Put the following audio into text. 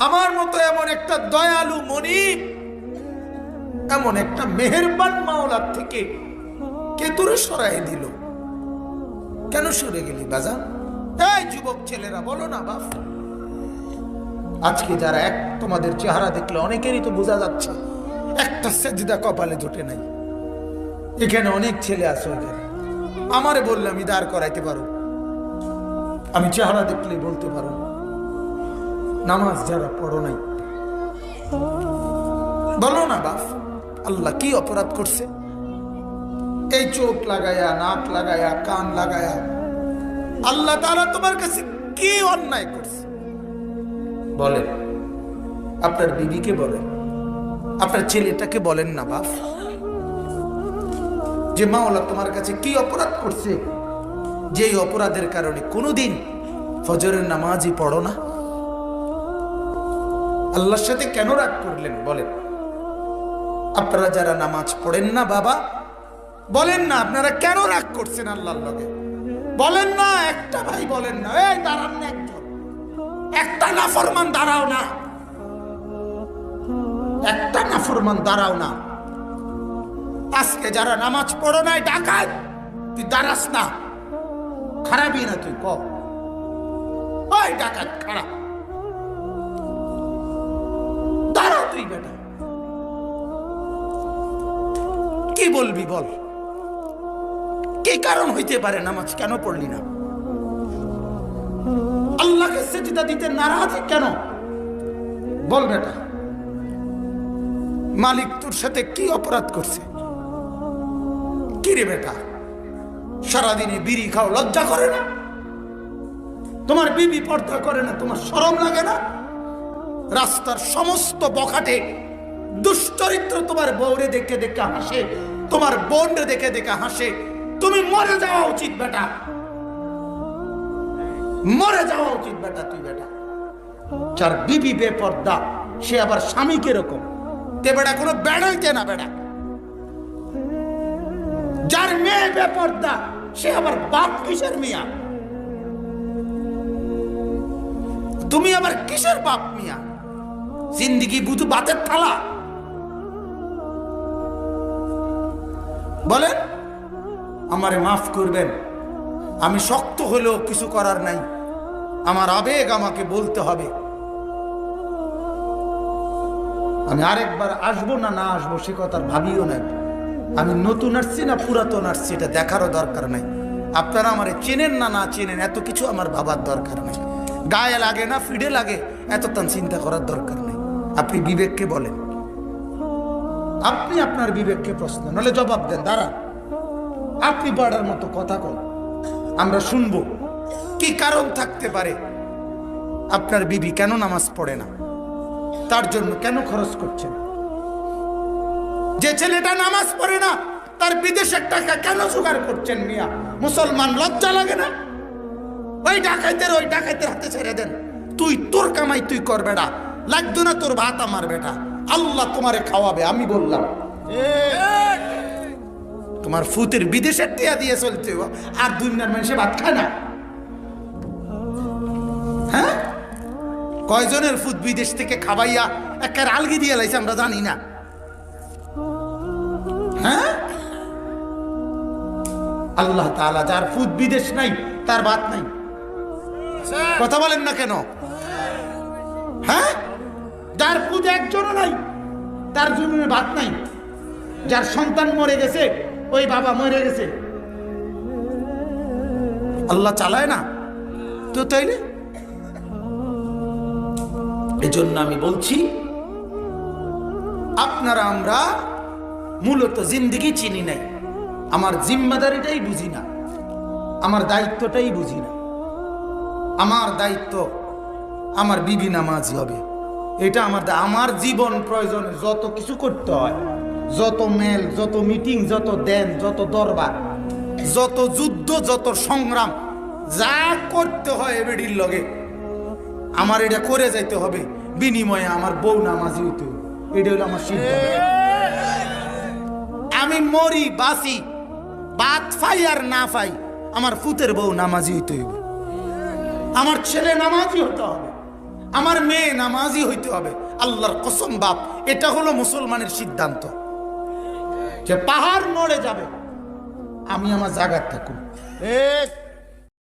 আমার মতো এমন একটা দয়ালু মনিব, এমন একটা মেহেরবান মাওলার থেকে কে তোরে সরাই দিল? কেন সরে গেলি বাজান? এই যুবক ছেলেরা বলো না বাপ। আজকে যারা তোমাদের চেহারা দেখলে অনেকেরই তো বোঝা যাচ্ছে একটা সেজদা কপালে জোটে নাই। এখানে অনেক ছেলে আছে, এখানে আমারে বললাম দাঁড় করাইতে পারো, আমি চেহারা দেখলে বলতে পারো। নামাজ যারা পড়ো নাই, বলো না বাপ, আল্লাহ কি অপরাধ করছে? এই চোখ লাগায়া, নাক লাগায়া, কান লাগায়া আল্লাহ তাআলা তোমার কাছে কি অন্যায় করছে? বলেন। আপনার বিবিকে বলেন, আপনার ছেলেটাকে বলেন না বাপ, যে মাওলা তোমার কাছে কি অপরাধ করছে, যে অপরাধের কারণে কোনোদিন ফজরের নামাজই পড়ো না? আল্লাহর সাথে কেন রাগ করলেন বলেন? আপনারা যারা নামাজ পড়েন না বাবা, বলেন না আপনারা কেন রাগ করছেন আল্লাহর লগে? বলেন না, একটা ভাই বলেন না, এই দাঁড়ান না, একজন একটা নাফরমান দাঁড়াও না, একটা নাফরমান দাঁড়াও না। আজকে যারা নামাজ পড়ো নাই ডাকাত, তুই দাঁড়াস না, খারাপই না তুই, কম ওই ডাকাত খারাপ, দাঁড়া তুই বেটা। কি বলবি বল, কি কারণ হইতে পারে নামাজ কেন পড়লি না? আল্লাহকে সিজদা দিতে নারাজ কেন বল বেটা? মালিক তোর সাথে কি অপরাধ করছে? কি রে বেটা, সারাদিনে বিড়ি খাও, লজ্জা করে না? তোমার বিবি পর্দা করে না, তোমার শরম লাগে না? রাস্তার সমস্ত বখাটে দুশ্চরিত্র তোমার বউরে দেখে দেখে হাসে, তোমার বোনরে দেখে দেখে হাসে। তুমি মরে যাওয়া উচিত বেটা, মরে যাওয়া উচিত বেটা। তুই বেটা যার বিবি বেপর্দা, সে আবার স্বামী কিরকম? তে বেটা কোনো বেড়াইতে না বেটা। যার মেয়ে বেপর্দা, সে আবার বাপ কিসের মিয়া? তুমি আবার কিসের বাপ মিয়া? জিন্দিগি বুধু বাতের থালা? বলেন। আমারে মাফ করবেন, আমি শক্ত হলেও কিছু করার নাই, আমার আবেগ আমাকে বলতে হবে। আমি আরেকবার আসবো না না আসবো সে কথা ভাবিও নাই। আমি নতুন আসছি না পুরাতন আসছি এটা দেখারও দরকার নাই। আপনারা আমারে চেনেন না না চেনেন এত কিছু আমার ভাবার দরকার নাই। গায়ে লাগে না ফিডে লাগে এত তান চিন্তা করার দরকার নেই। আপনি বিবেককে বলেন, আপনি আপনার বিবেককে প্রশ্ন নাহলে জবাব দেন। দাঁড়ান, আপনি বড়ার মতো কথা কন, আমরা শুনবো। কি কারণ থাকতে পারে? আপনার বিবি কেন নামাজ পড়ে না? তার জন্য কেন খরচ করছেন? যে ছেলেটা নামাজ পড়ে না তার বিদেশের টাকা কেন জোগাড় করছেন মিয়া? মুসলমান লজ্জা লাগে না? ওই ডাকাইতের হাতে ছেড়ে দেন। তুই তোর কামাই তুই কর বেটা, লাগতো না তোর ভাত আমার বেটা। আল্লাহ তোমারে খাওয়াবে, আমি বললাম। তোমার ফুতের বিদেশের টিয়া দিয়ে চলতে আর দুনিয়ার মানুষে ভাত খায় না? হ্যাঁ, কয়জনের ফুত বিদেশ থেকে খাবাইয়া একটা আলগি দিয়ে লাইছে আমরা জানি না? হ্যাঁ, আল্লাহ তাআলা যার ফুত বিদেশ নাই তার ভাত নাই। কথা বলেন না কেন? হ্যাঁ, যার ফুত একজনও নাই তার জন্য ভাত নাই। যার সন্তান মরে গেছে ওই বাবা মরে গেছে, আল্লাহ চালায় না তো তাইলে? এই জন্য আমি বলছি আপনারা আমরা মূলত জিন্দেগি চিনি নাই, আমার জিম্মাদারিটাই বুঝি না, আমার দায়িত্বটাই বুঝি না। আমার দায়িত্ব আমার বিবি নামাজি হবে, এটা আমার জীবন প্রয়োজনে যত কিছু করতে হয়, যত মেল, যত মিটিং, যত দেন, যত দরবার, যত যুদ্ধ, যত সংগ্রাম, যা করতে হয় এবেডির লগে আমার এটা করে যাইতে হবে। বিনিময়ে আমার বউ নামাজি হইতে হবে, এটা হলো আমার সিদ্ধান্ত। আমি মরি বাসি, ভাত ফাই আর না ফাই, আমার ফুতের বউ নামাজি হইতে হবে, আমার ছেলে নামাজি হতে হবে, আমার মেয়ে নামাজি হইতে হবে। আল্লাহর কসম বাপ, এটা হলো মুসলমানের সিদ্ধান্ত, যে পাহাড় নড়ে যাবে, আমি আমার জায়গায় থাকুন।